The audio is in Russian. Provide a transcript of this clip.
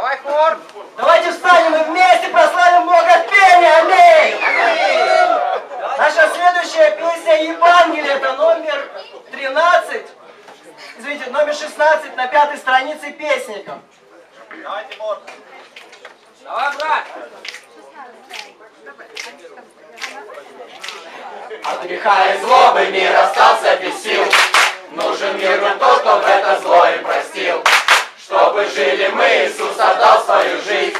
Давай хор. Давайте встанем и вместе прославим Бога в пении. Аминь. Наша следующая песня Евангелие. Это номер 13. Извините, номер 16 на 5-й странице песников. Давай, Тимур. Давай, брат. От греха и злобы мир остался без сил. Нужен миру тот, кто в это зло и простил. Чтобы жили мы, Иисус отдал свою жизнь.